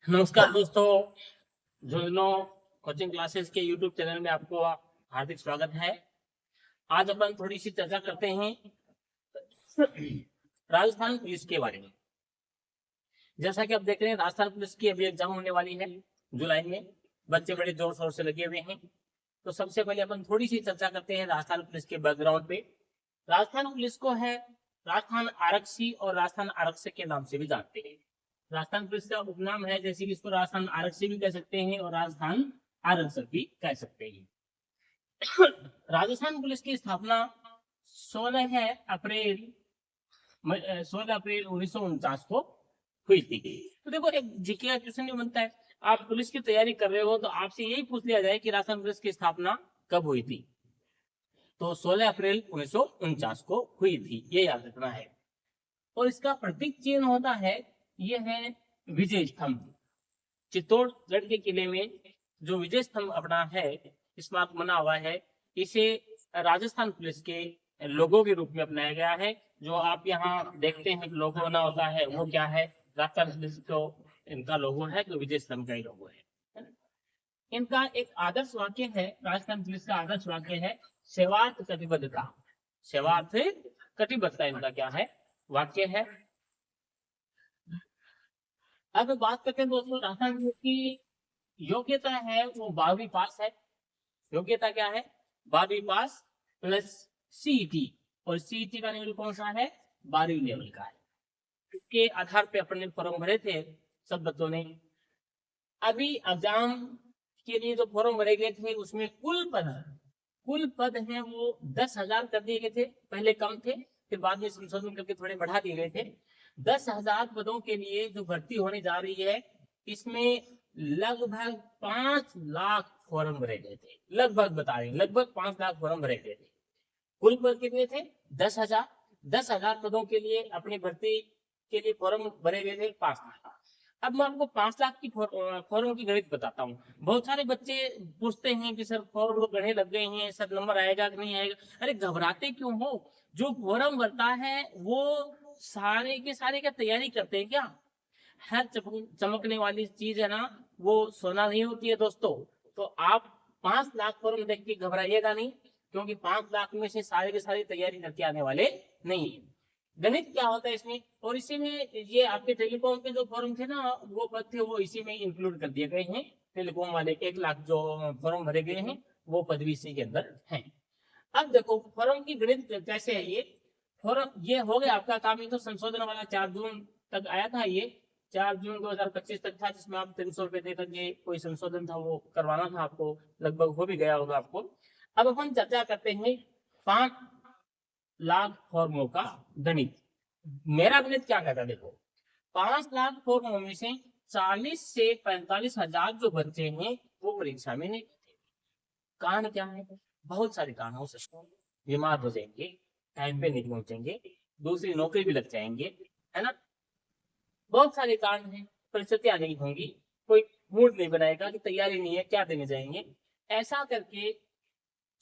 नमस्कार दोस्तों, जुगनू coaching classes के यूट्यूब चैनल में आपको हार्दिक स्वागत है। आज अपन थोड़ी सी चर्चा करते हैं राजस्थान पुलिस के बारे में। जैसा कि आप देख रहे हैं, राजस्थान पुलिस की अभी एग्जाम होने वाली है जुलाई में। बच्चे बड़े जोर शोर से लगे हुए हैं। तो सबसे पहले अपन थोड़ी सी चर्चा करते हैं राजस्थान पुलिस के बैकग्राउंड पे। राजस्थान पुलिस को है राजस्थान आरक्षी और राजस्थान आरक्षक के नाम से भी जानते हैं। राजस्थान पुलिस का उपनाम है, जैसे कि इसको राजस्थान आरक्षी भी कह सकते हैं और राजस्थान आरक्षक भी कह सकते हैं। राजस्थान पुलिस की स्थापना 16 अप्रैल 1949 को हुई थी। तो देखो, एक जीके का क्वेश्चन ये बनता है, आप पुलिस की तैयारी कर रहे हो तो आपसे यही पूछ लिया जाए कि राजस्थान पुलिस की स्थापना कब हुई थी। तो 16 अप्रैल 1949 को हुई थी, ये याद रखना है। और इसका प्रतीक चिन्ह होता है, ये है विजय स्तंभ। चित्तौड़गढ़ के किले में जो विजय स्तंभ अपना है, स्मारक बना हुआ है, इसे राजस्थान पुलिस के लोगो के रूप में अपनाया गया है। जो आप यहाँ देखते हैं लोगो बना होता है, वो क्या है? राजस्थान पुलिस को इनका लोगो है, तो विजय स्तंभ का ही लोगो है। इनका एक आदर्श वाक्य है, राजस्थान पुलिस का आदर्श वाक्य है सेवार्थ कटिबद्धता। सेवार्थ कटिबद्धता इनका क्या है? वाक्य है। अब बात करते हैं दोस्तों, राजस्थान पुलिस की योग्यता है वो 12वीं पास है। योग्यता क्या है? 12वीं पास प्लस सीईटी। और सीईटी का लेवल कौन सा है? 12वीं लेवल का है। इसके आधार पे अपने फॉर्म भरे थे सब बच्चों ने। अभी एग्जाम के लिए जो फॉर्म भरे गए थे, उसमें कुल पद हैं वो 10,000 कर दिए गए थे। पहले कम थे, फिर बाद में संशोधन करके थोड़े बढ़ा दिए गए थे। 10,000 पदों के लिए जो भर्ती होने जा रही है, इसमें लगभग 5 लाख फॉर्म भरे गए थे। लगभग बता रहे हैं, लगभग 5 लाख फॉर्म भरे गए थे। कुल पद कितने थे? 10,000। 10,000 पदों के लिए अपनी भर्ती के लिए फॉर्म भरे गए थे 5 लाख। अब मैं आपको 5 लाख की फॉर्म की गणित बताता हूँ। बहुत सारे बच्चे पूछते हैं कि सर फॉर्म तो गढ़े लग गए हैं, सर नंबर आएगा कि नहीं आएगा। अरे घबराते क्यों हो? जो फॉर्म भरता है वो सारे के सारे क्या तैयारी करते हैं क्या? हर चमकने वाली चीज है ना, वो सोना नहीं होती है दोस्तों। तो आप 5 लाख फॉर्म देख के घबराइएगा नहीं, क्योंकि 5 लाख में से सारे के सारी तैयारी करके आने वाले नहीं है। गणित क्या होता है इसमें, और इसी में ये आपके टेलीकॉम के जो फॉर्म थे ना, वो पद थे वो इसी में इंक्लूड कर दिए गए हैं। टेलीकॉम वाले 1 लाख जो फॉर्म भरे गए हैं, वो पद भी इसी के अंदर है। अब देखो फॉर्म की गणित कैसे है। ये फॉर्म ये हो गया आपका काम। ये तो संशोधन वाला 4 जून तक आया था। ये 4 जून 2025 तक था, जिसमें आप 300 रुपए दे करके कोई संशोधन था वो करवाना था आपको। लगभग हो भी गया होगा आपको। अब अपन चर्चा करते हैं 5 लाख फॉर्मों का गणित। मेरा गणित क्या कहता है, देखो 5 लाख फॉर्मों में से 40 से 45,000 जो बच्चे हैं वो परीक्षा में नहीं। कारण क्या है? बहुत सारे कारण हो सकते हैं। बीमार हो जाएंगे, टाइम पे नहीं पहुंचेंगे, दूसरी नौकरी भी लग जाएंगे, है ना। बहुत सारे कारण हैं। परिस्थितियां नहीं होंगी, कोई मूड नहीं बनाएगा कि तैयारी नहीं है, क्या देने जाएंगे। ऐसा करके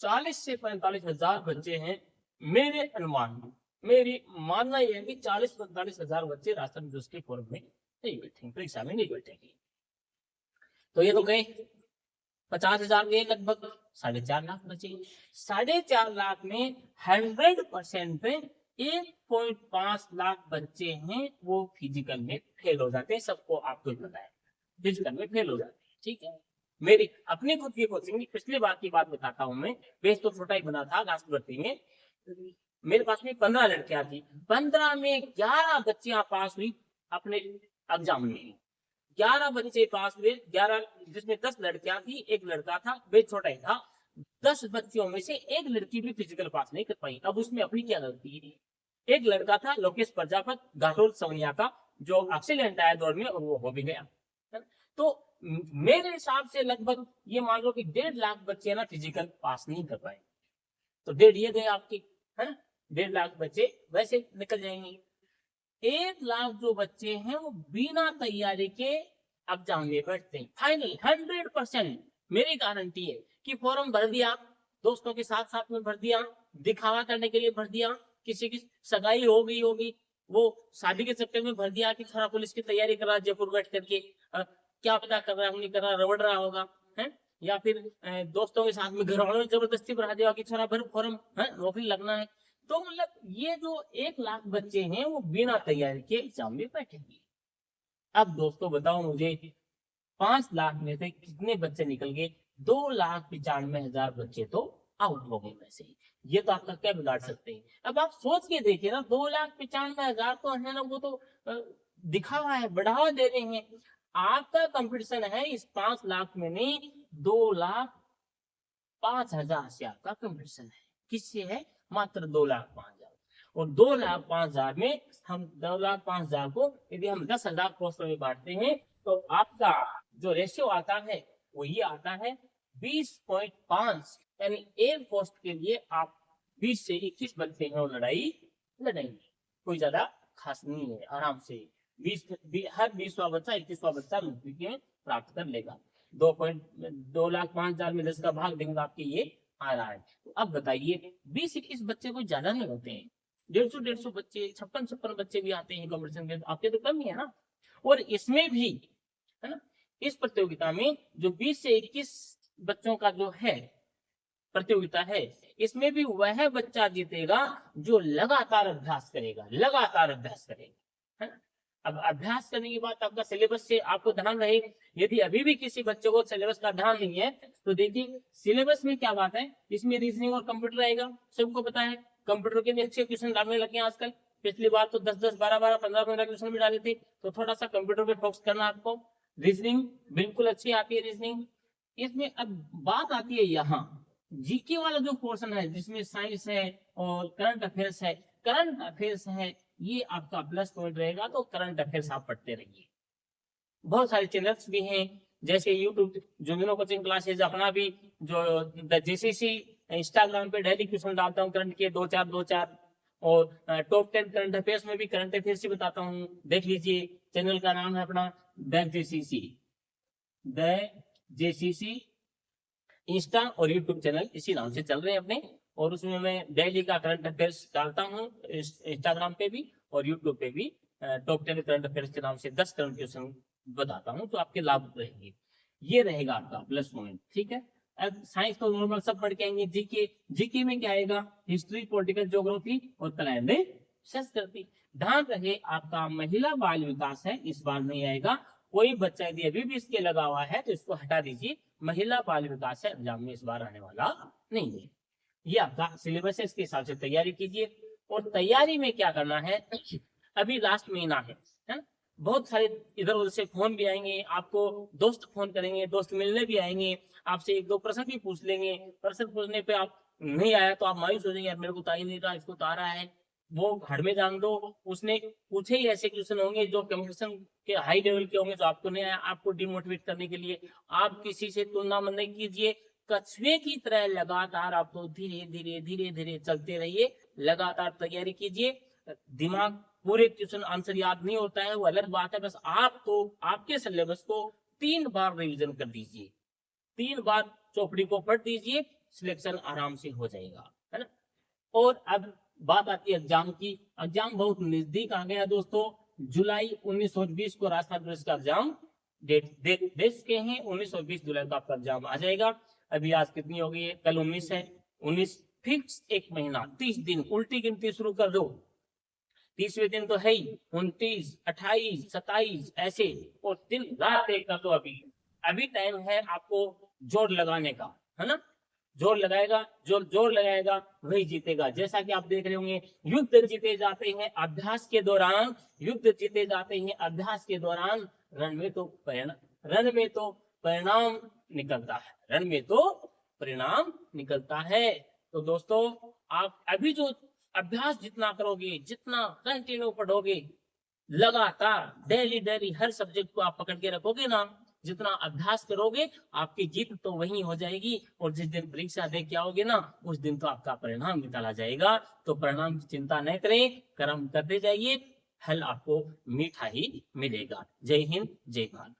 40 से 45,000 बच्चे हैं। मेरे अनुमान में, मेरी मानना यह है कि 40-45,000 बच्चे राजस्थान पुलिस के फॉर्म में नहीं बैठेंगे, परीक्षा में नहीं बैठेंगे। तो ये तो गए 50,000 गए, लगभग 4.5 लाख बचे। 4.5 लाख में 100% पे 1.5 लाख बच्चे हैं वो फिजिकल में फेल हो जाते हैं। सबको आपको ही पता है, फिजिकल में फेल हो जाते हैं। ठीक है, मेरी अपनी खुद की कोचिंग की पिछली बार की बात बताता हूँ मैं। बेस तो छोटा ही बना था राष्ट्रपति में। मेरे पास में 15 लड़कियां थी, 15 में 11 बच्चियां पास हुई अपने एग्जाम में। 11 बच्चे पास हुए, 11 जिसमें 10 लड़कियां थी, एक लड़का था, वे छोटा ही था। 10 बच्चियों में से एक लड़की भी फिजिकल पास नहीं कर पाई। अब उसमें अपनी क्या गलती है? एक लड़का था लोकेश प्रजापत घाटोल सवनिया का, जो एक्सीडेंट आया दौड़ में और वो हो भी गया। तो मेरे हिसाब से लगभग ये मान लो कि 1.5 लाख बच्चे ना फिजिकल पास नहीं कर पाए। तो डेढ़ ये गए आपके, है ना। 1.5 लाख बच्चे वैसे निकल जाएंगे। 1 लाख जो बच्चे हैं वो बिना तैयारी के एग्जाम में बैठते हैं। फाइनल 100% मेरी गारंटी है कि फॉर्म भर दिया, दोस्तों के साथ साथ में भर दिया, दिखावा करने के लिए भर दिया, किसी की सगाई हो गई होगी, वो शादी के चक्कर में भर दिया कि थोड़ा पुलिस की तैयारी करा जयपुर बैठ करके, क्या पता कर रहा है नहीं कर रहा, रबड़ रहा होगा है, या फिर दोस्तों के साथ में घर वालों ने जबरदस्ती बढ़ा दिया कि छोरा भर फॉर्म है, नौकरी लगना है। तो मतलब ये जो 1 लाख बच्चे हैं वो बिना तैयारी के एग्जाम में बैठेंगे। अब दोस्तों बताओ मुझे 5 लाख में से कितने बच्चे निकल गए? 2,95,000 बच्चे तो आउट हो गए वैसे ही। ये तो आपका क्या बिगाड़ सकते हैं? अब आप सोच के देखिए ना, 2,95,000 तो है ना, वो तो दिखावा है, बढ़ावा दे रहे हैं। आपका कंपटीशन है इस 5 लाख में नहीं, 2,05,000 से आपका कंपटीशन है। किससे है? मात्र 2,05,000। और 2,05,000 में हम 2,05,000 को यदि हम 10,000 पोस्टों में बांटते हैं तो आपका जो रेशियो आता है वो ये आता है 20.5। यानी एक पोस्ट के लिए आप 20 से 21 बच्चे हैं लड़ाई लड़ेंगे। कोई ज्यादा खास नहीं है, आराम से हर 20वां बच्चा 21वां बच्चा नौकरी में प्राप्त कर लेगा। 2,05,000 में 10 का भाग देंगे आपके ये आ रहा है। तो अब बताइए 20-21 बच्चे कोई ज्यादा नहीं होते हैं, 150 बच्चे, 56 बच्चे भी आते हैं कंपटीशन के, आपके तो कम ही है ना। और इसमें भी है ना, इस प्रतियोगिता में जो 20 से 21 बच्चों का जो है प्रतियोगिता है, इसमें भी वह बच्चा जीतेगा जो लगातार अभ्यास करेगा, लगातार अभ्यास करेगा, है ना। अब अभ्यास करने की बात आपका सिलेबस से आपको ध्यान रहे। यदि अभी भी किसी बच्चे को सिलेबस का ध्यान नहीं है तो देखिए सिलेबस में क्या बात है, इसमें रीजनिंग और कंप्यूटर रहेगा, सबको पता है। कंप्यूटर के भी अच्छे क्वेश्चन डालने लगे हैं आजकल, पिछली बार तो 10-10, 12-12, 15-15 क्वेश्चन भी डाले थे। तो थोड़ा सा कंप्यूटर पे फोकस करना आपको। रीजनिंग बिल्कुल अच्छी आती है रीजनिंग। इसमें अब बात आती है यहाँ जीके वाला जो पोर्शन है जिसमें साइंस है और करंट अफेयर्स है। करंट अफेयर्स है ये आपका प्लस पॉइंट रहेगा, तो करंट अफेयर्स आप पढ़ते रहिए। बहुत सारे चैनल्स भी हैं जैसे यूट्यूब जुमिनो कोचिंग क्लासेज, अपना भी जो जेसीसी इंस्टाग्राम पे डेली क्वेश्चन डालता हूँ करंट के 2-4, और टॉप 10 करंट अफेयर्स में भी करंट अफेयर्स ही बताता हूँ, देख लीजिए। चैनल का नाम है अपना द जेसीसी इंस्टा और यूट्यूब चैनल इसी नाम से चल रहे हैं अपने। और उसमें मैं डेली का करंट अफेयर्स डालता हूँ इंस्टाग्राम पे भी और यूट्यूब पे भी। टॉप 10 करंट अफेयर्स के नाम से 10 करंट क्वेश्चन बताता हूँ, तो आपके लाभ रहेंगे। ये रहेगा आपका प्लस पॉइंट, ठीक है। अब साइंस तो नॉर्मल सब पढ़ के आएंगे। जीके में क्या आएगा? हिस्ट्री, पॉलिटिकल, ज्योग्राफी और क्लाइमेट संस्कृति। ध्यान रहे आपका महिला बाल विकास है, इस बार नहीं आएगा। कोई बच्चा यदि अभी भी इसके लगा हुआ है तो इसको हटा दीजिए, महिला बाल विकास है, एग्जाम में इस बार आने वाला नहीं है। ये आपका सिलेबस है, इसके हिसाब से तैयारी कीजिए। और तैयारी में क्या करना है, अभी लास्ट महीना है ना, बहुत सारे इधर उधर से फोन भी आएंगे आपको, दोस्त फोन करेंगे, दोस्त मिलने भी आएंगे, आपसे 1-2 प्रश्न भी पूछ लेंगे। प्रश्न पूछने पे आप नहीं आया तो आप मायूस हो जाएंगे, यार मेरे को तो आ ही नहीं रहा, इसको तो आ रहा है। वो घर में जान दो, उसने पूछे ही ऐसे क्वेश्चन होंगे जो कंपटीशन के हाई लेवल के होंगे, तो आपको नहीं आया, आपको डिमोटिवेट करने के लिए। आप किसी से तुलना मत नहीं कीजिए, कछुए की तरह लगातार आप तो धीरे धीरे धीरे धीरे चलते रहिए, लगातार तैयारी कीजिए। दिमाग पूरे क्वेश्चन आंसर याद नहीं होता है वो अलग बात है, बस आपको आपके सिलेबस को 3 बार रिवीजन कर दीजिए, 3 बार चौपड़ी को पढ़ दीजिए, सिलेक्शन आराम से हो जाएगा, है ना। और अब बात आती है एग्जाम की। एग्जाम बहुत नजदीक आ गया दोस्तों। जुलाई 1920 को राजस्थान पुलिस का एग्जाम दे चुके हैं। 19-20 जुलाई को आपका एग्जाम आ जाएगा। अभी आज कितनी हो गई है? कल 19 है। 19 फिक्स 1 महीना 30 दिन, उल्टी गिनती शुरू कर दो। 30वें दिन तो है ही, 29, 28, 27 ऐसे, और दिन रात एक कर दो। अभी टाइम है आपको जोर लगाने का, है ना। जोर लगाएगा, जोर लगाएगा वही जीतेगा। जैसा कि आप देख रहे होंगे, युद्ध जीते जाते हैं अभ्यास के दौरान, युद्ध जीते जाते हैं अभ्यास के दौरान, रण में तो परिणाम निकलता है, रण में तो परिणाम निकलता है। तो दोस्तों आप अभी जो अभ्यास जितना करोगे, जितना कंटिन्यू पढ़ोगे, लगातार डेली हर सब्जेक्ट को आप पकड़ के रखोगे ना, जितना अभ्यास करोगे आपकी जीत तो वही हो जाएगी। और जिस दिन परीक्षा दे के आओगे ना, उस दिन तो आपका परिणाम निकाला जाएगा। तो परिणाम की चिंता न करें, कर्म करते जाइए, फल आपको मीठा ही मिलेगा। जय हिंद, जय भारत।